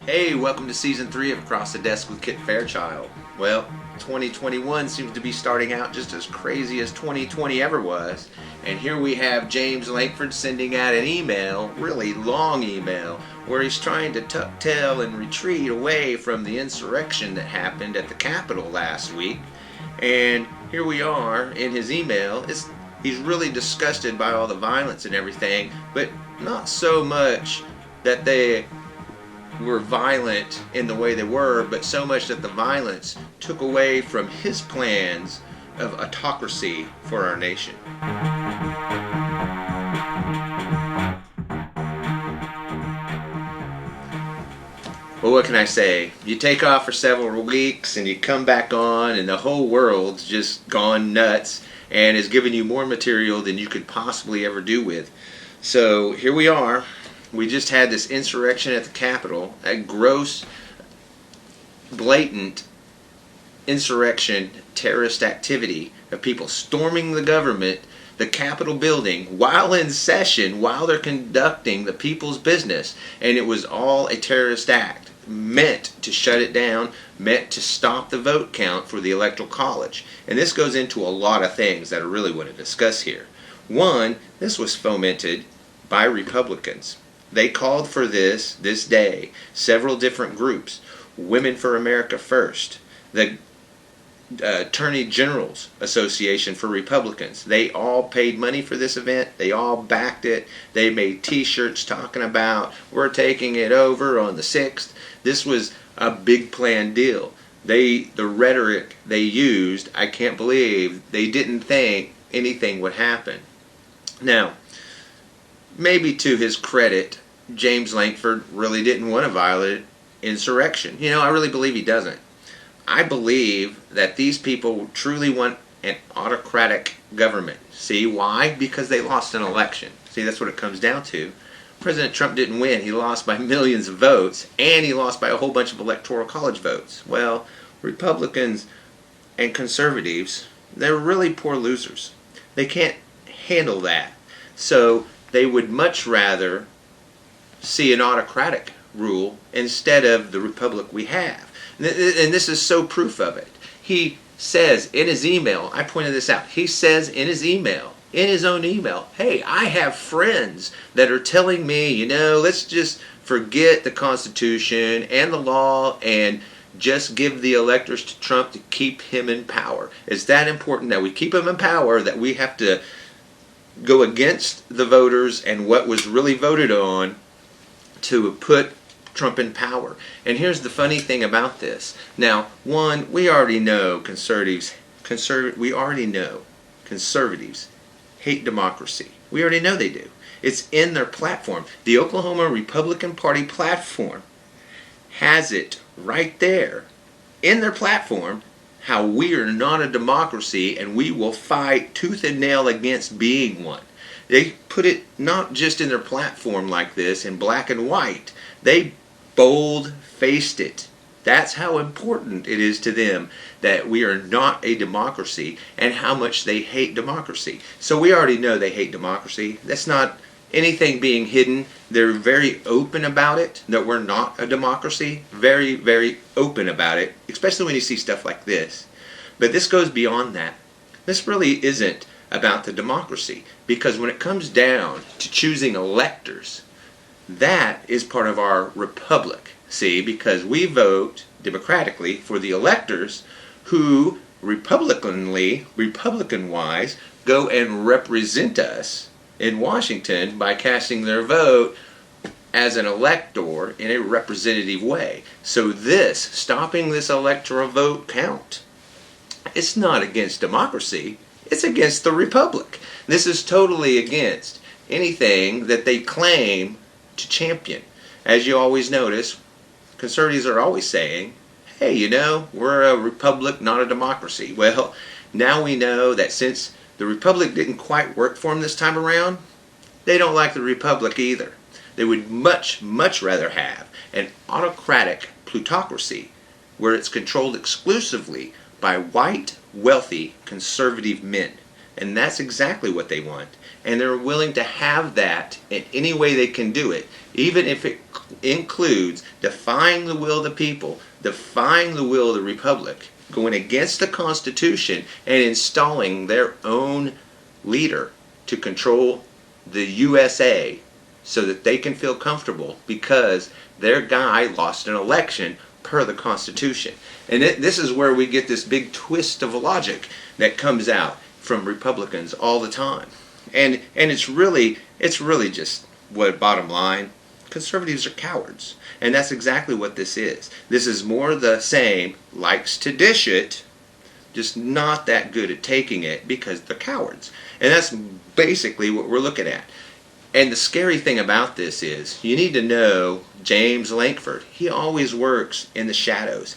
Hey, welcome to Season 3 of Across the Desk with Kit Fairchild. Well, 2021 seems to be starting out just as crazy as 2020 ever was. And here we have James Lankford sending out an email, really long email, where he's trying to tuck tail and retreat away from the insurrection that happened at the Capitol last week. And here we are in his email. He's really disgusted by all the violence and everything, but not so much that they were violent in the way they were, but so much that the violence took away from his plans of autocracy for our nation. Well, what can I say? You take off for several weeks and you come back on and the whole world's just gone nuts and is giving you more material than you could possibly ever do with. So here we are. We just had this insurrection at the Capitol, a gross, blatant insurrection, terrorist activity of people storming the government, the Capitol building, while in session, while they're conducting the people's business. And it was all a terrorist act, meant to shut it down, meant to stop the vote count for the Electoral College. And this goes into a lot of things that I really want to discuss here. One, this was fomented by Republicans. They called for this day, several different groups. Women for America First, the Attorney General's Association for Republicans. They all paid money for this event. They all backed it. They made t-shirts talking about, we're taking it over on the 6th. This was a big planned deal. The rhetoric they used, I can't believe they didn't think anything would happen. Now, maybe to his credit, James Lankford really didn't want to violate insurrection. I really believe he doesn't. I believe that these people truly want an autocratic government. See, why? Because they lost an election. See, that's what it comes down to. President Trump didn't win. He lost by millions of votes, and he lost by a whole bunch of Electoral College votes. Well, Republicans and conservatives, they're really poor losers. They can't handle that. So they would much rather see an autocratic rule instead of the republic we have. And this is so proof of it. He says in his email, I pointed this out, he says in his own email, hey, I have friends that are telling me, let's just forget the Constitution and the law and just give the electors to Trump to keep him in power. It's that important that we keep him in power that we have to go against the voters and what was really voted on to put Trump in power. And here's the funny thing about this. Now, one, we already know conservatives hate democracy. We already know they do. It's in their platform. The Oklahoma Republican Party platform has it right there in their platform how we are not a democracy and we will fight tooth and nail against being one. They put it not just in their platform like this in black and white. They bold-faced it. That's how important it is to them that we are not a democracy and how much they hate democracy. So we already know they hate democracy. That's not anything being hidden. They're very open about it, that we're not a democracy. Very, very open about it, especially when you see stuff like this. But this goes beyond that. This really isn't about the democracy, because when it comes down to choosing electors, that is part of our republic. See, because we vote democratically for the electors who Republican-wise, go and represent us in Washington by casting their vote as an elector in a representative way. So stopping this electoral vote count, it's not against democracy, it's against the republic. This is totally against anything that they claim to champion. As you always notice, conservatives are always saying, hey, we're a republic, not a democracy. Well, now we know that since the republic didn't quite work for them this time around, they don't like the republic either. They would much, much rather have an autocratic plutocracy where it's controlled exclusively by white, wealthy, conservative men. And that's exactly what they want. And they're willing to have that in any way they can do it, even if it includes defying the will of the people, defying the will of the Republic, going against the Constitution, and installing their own leader to control the USA so that they can feel comfortable because their guy lost an election per the Constitution. And this is where we get this big twist of logic that comes out from Republicans all the time. And it's really just what, bottom line, conservatives are cowards. And that's exactly what this is. This is more the same, likes to dish it, just not that good at taking it because they're cowards. And that's basically what we're looking at. And the scary thing about this is, you need to know James Lankford. He always works in the shadows.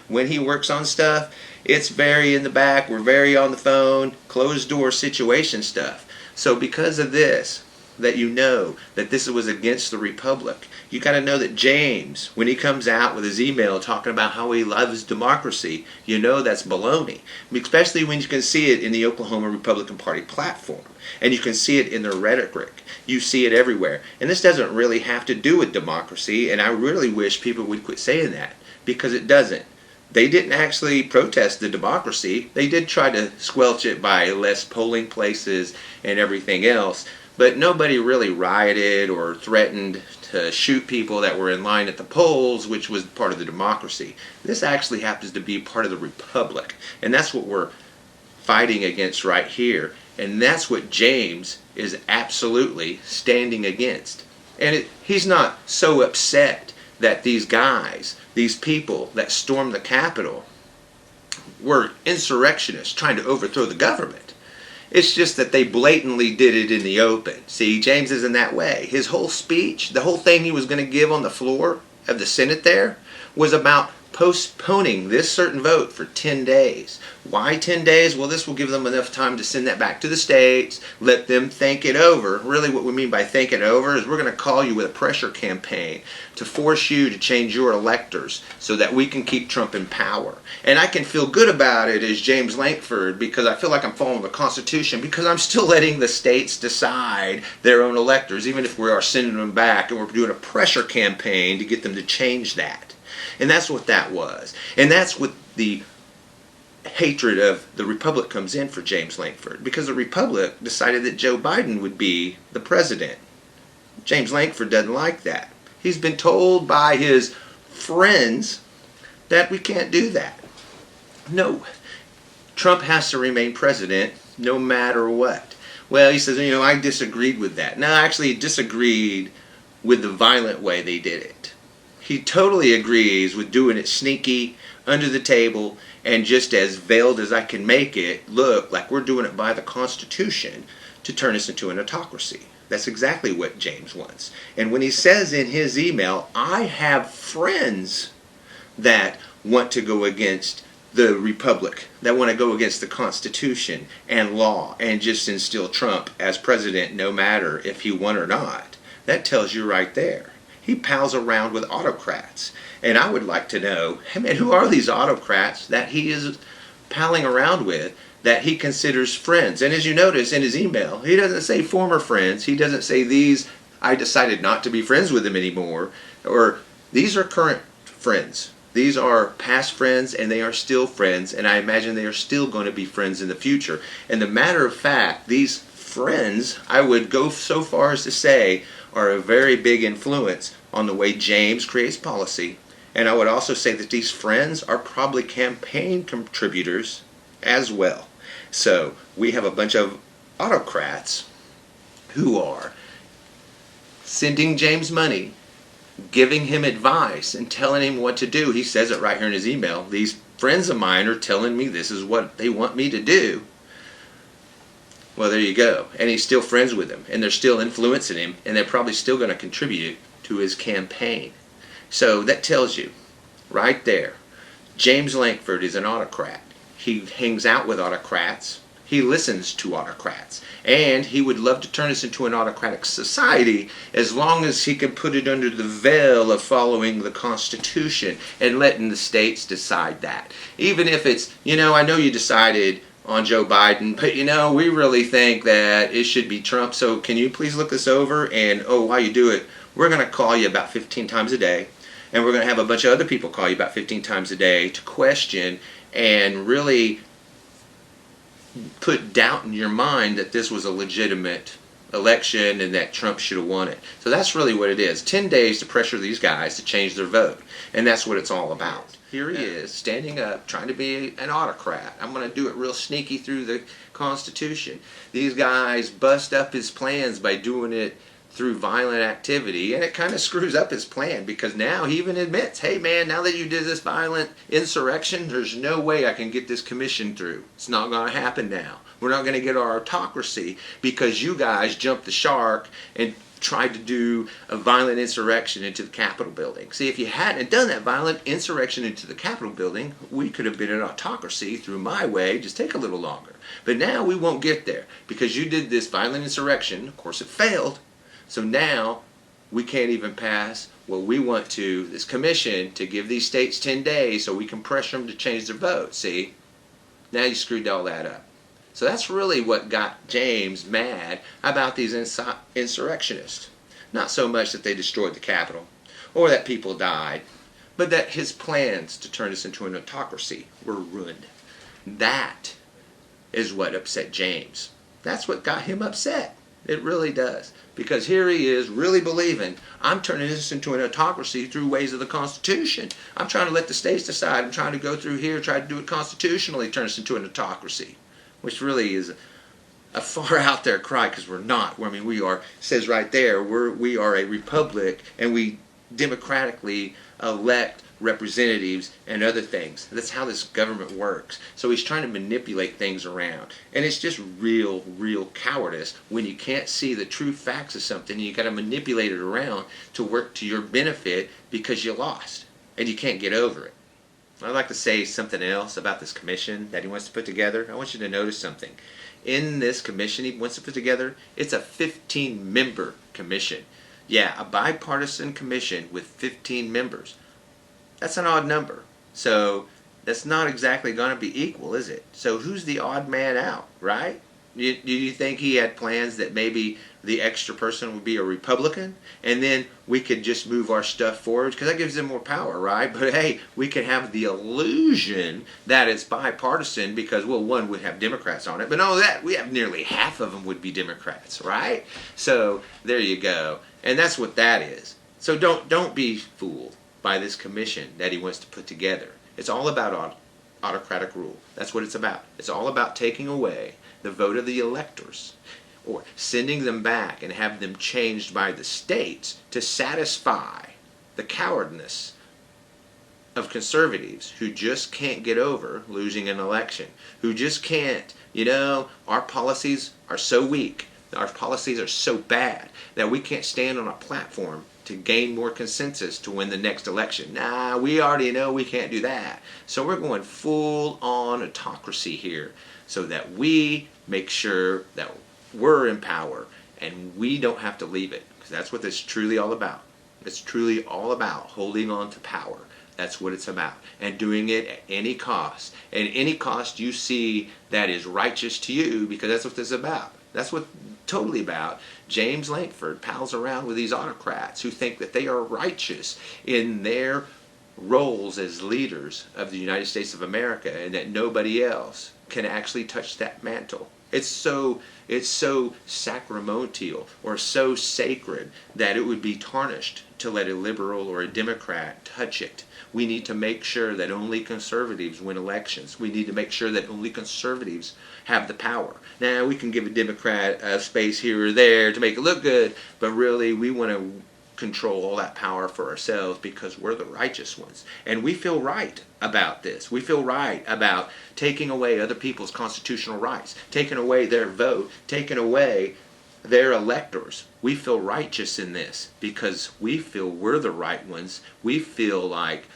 When he works on stuff, it's very in the back, we're very on the phone, closed door situation stuff. So because of this, that you know that this was against the Republic, you got to know that James, when he comes out with his email talking about how he loves democracy, you know that's baloney. Especially when you can see it in the Oklahoma Republican Party platform. And you can see it in their rhetoric. You see it everywhere. And this doesn't really have to do with democracy, and I really wish people would quit saying that, because it doesn't. They didn't actually protest the democracy. They did try to squelch it by less polling places and everything else, but nobody really rioted or threatened to shoot people that were in line at the polls, which was part of the democracy. This actually happens to be part of the Republic, and that's what we're fighting against right here. And that's what James is absolutely standing against. And he's not so upset that these guys, these people that stormed the Capitol, were insurrectionists trying to overthrow the government. It's just that they blatantly did it in the open. See, James isn't that way. His whole speech, the whole thing he was going to give on the floor of the Senate there, was about postponing this certain vote for 10 days. Why 10 days? Well, this will give them enough time to send that back to the states, let them think it over. Really what we mean by think it over is we're going to call you with a pressure campaign to force you to change your electors so that we can keep Trump in power. And I can feel good about it as James Lankford because I feel like I'm following the Constitution because I'm still letting the states decide their own electors, even if we are sending them back and we're doing a pressure campaign to get them to change that. And that's what that was. And that's what the hatred of the Republic comes in for James Lankford. Because the Republic decided that Joe Biden would be the president. James Lankford doesn't like that. He's been told by his friends that we can't do that. No. Trump has to remain president no matter what. Well, he says, I disagreed with that. No, actually, he disagreed with the violent way they did it. He totally agrees with doing it sneaky, under the table, and just as veiled as I can make it look like we're doing it by the Constitution to turn us into an autocracy. That's exactly what James wants. And when he says in his email, I have friends that want to go against the Republic, that want to go against the Constitution and law and just instill Trump as president no matter if he won or not, that tells you right there. He pals around with autocrats. And I would like to know, who are these autocrats that he is palling around with that he considers friends? And as you notice in his email, he doesn't say former friends. He doesn't say these, I decided not to be friends with them anymore. Or these are current friends. These are past friends and they are still friends. And I imagine they are still going to be friends in the future. And the matter of fact, these friends, I would go so far as to say, are a very big influence on the way James creates policy. And I would also say that these friends are probably campaign contributors as well. So we have a bunch of autocrats who are sending James money, giving him advice, and telling him what to do. He says it right here in his email. These friends of mine are telling me this is what they want me to do. Well, there you go. And he's still friends with them, and they're still influencing him, and they're probably still going to contribute to his campaign. So that tells you, right there, James Lankford is an autocrat. He hangs out with autocrats. He listens to autocrats. And he would love to turn us into an autocratic society as long as he can put it under the veil of following the Constitution and letting the states decide that. Even if it's, I know you decided on Joe Biden, but we really think that it should be Trump. So can you please look this over? And while you do it, we're going to call you about 15 times a day, and we're going to have a bunch of other people call you about 15 times a day to question and really put doubt in your mind that this was a legitimate election and that Trump should have won it. So that's really what it is. 10 days to pressure these guys to change their vote. And that's what it's all about. Here he is, standing up, trying to be an autocrat. I'm going to do it real sneaky through the Constitution. These guys bust up his plans by doing it through violent activity, and it kind of screws up his plan, because now he even admits, hey man, now that you did this violent insurrection, there's no way I can get this commission through. It's not going to happen now. We're not going to get our autocracy because you guys jumped the shark and tried to do a violent insurrection into the Capitol building. See, if you hadn't done that violent insurrection into the Capitol building, we could have been an autocracy through my way, just take a little longer. But now we won't get there because you did this violent insurrection. Of course it failed. So now we can't even pass what we want to, this commission, to give these states 10 days so we can pressure them to change their vote. See? Now you screwed all that up. So that's really what got James mad about these insurrectionists. Not so much that they destroyed the Capitol or that people died, but that his plans to turn us into an autocracy were ruined. That is what upset James. That's what got him upset. It really does. Because here he is really believing, I'm turning this into an autocracy through ways of the Constitution. I'm trying to let the states decide. I'm trying to go through here, try to do it constitutionally, turn us into an autocracy. Which really is a far out there cry, because we're not. I mean, we are, says right there, we are a republic, and we democratically elect representatives and other things. That's how this government works. So he's trying to manipulate things around. And it's just real cowardice when you can't see the true facts of something. You got to manipulate it around to work to your benefit because you lost. And you can't get over it. I'd like to say something else about this commission that he wants to put together. I want you to notice something. In this commission he wants to put together, it's a 15-member commission. Yeah, a bipartisan commission with 15 members. That's an odd number. So that's not exactly going to be equal, is it? So who's the odd man out, right? Do you think he had plans that maybe the extra person would be a Republican, and then we could just move our stuff forward? Because that gives them more power, right? But hey, we could have the illusion that it's bipartisan because, well, one would have Democrats on it, but no, that we have nearly half of them would be Democrats, right? So there you go, and that's what that is. So don't be fooled by this commission that he wants to put together. It's all about autocratic rule. That's what it's about. It's all about taking away the vote of the electors, or sending them back and have them changed by the states to satisfy the cowardness of conservatives who just can't get over losing an election, who just can't, our policies are so weak, our policies are so bad that we can't stand on a platform to gain more consensus to win the next election. Nah, we already know we can't do that. So we're going full on autocracy here so that we make sure that we're in power and we don't have to leave it. Because that's what it's truly all about. It's truly all about holding on to power. That's what it's about. And doing it at any cost. And any cost you see that is righteous to you, because that's what this is about. That's what totally about. James Lankford pals around with these autocrats who think that they are righteous in their roles as leaders of the United States of America, and that nobody else can actually touch that mantle. It's so sacramental or so sacred that it would be tarnished to let a liberal or a Democrat touch it. We need to make sure that only conservatives win elections. We need to make sure that only conservatives have the power. Now, we can give a Democrat a space here or there to make it look good, but really we want to control all that power for ourselves because we're the righteous ones. And we feel right about this. We feel right about taking away other people's constitutional rights, taking away their vote, taking away their electors. We feel righteous in this because we feel we're the right ones. We feel like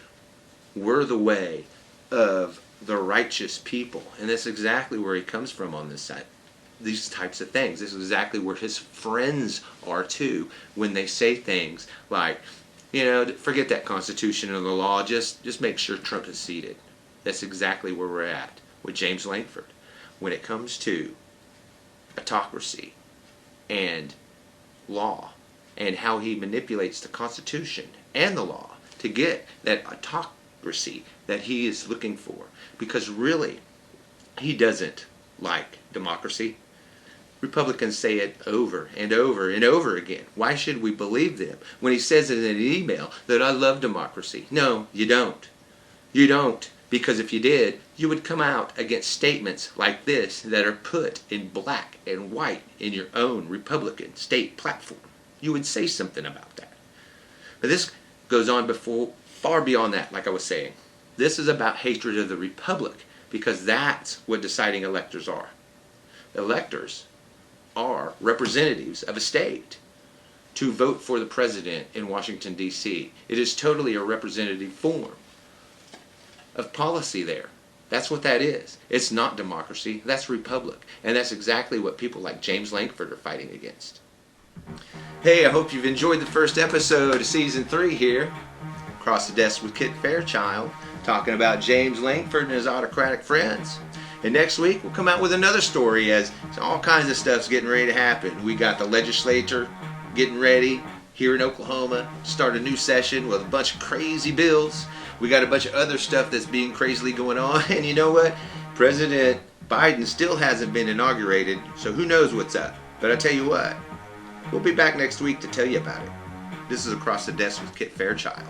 we're the way of the righteous people. And that's exactly where he comes from on this side. These types of things. This is exactly where his friends are too when they say things like, forget that Constitution and the law, just make sure Trump is seated. That's exactly where we're at with James Lankford. when it comes to autocracy and law, and how he manipulates the Constitution and the law to get that autocracy that he is looking for. Because really, he doesn't like democracy. Republicans say it over and over and over again. Why should we believe them when he says in an email that I love democracy? No, you don't. You don't. Because if you did, you would come out against statements like this that are put in black and white in your own Republican state platform. You would say something about that. But this goes on far beyond that, like I was saying. This is about hatred of the Republic, because that's what deciding electors are. Electors are representatives of a state to vote for the president in Washington, D.C. It is totally a representative form of policy there. That's what that is. It's not democracy. That's republic. And that's exactly what people like James Lankford are fighting against. Hey, I hope you've enjoyed the first episode of Season 3 here. Across the Desk with Kit Fairchild, talking about James Lankford and his autocratic friends. And next week, we'll come out with another story, as all kinds of stuff's getting ready to happen. We got the legislature getting ready here in Oklahoma, start a new session with a bunch of crazy bills. We got a bunch of other stuff that's being crazily going on. And you know what? President Biden still hasn't been inaugurated, so who knows what's up. But I tell you what, we'll be back next week to tell you about it. This is Across the Desk with Kit Fairchild.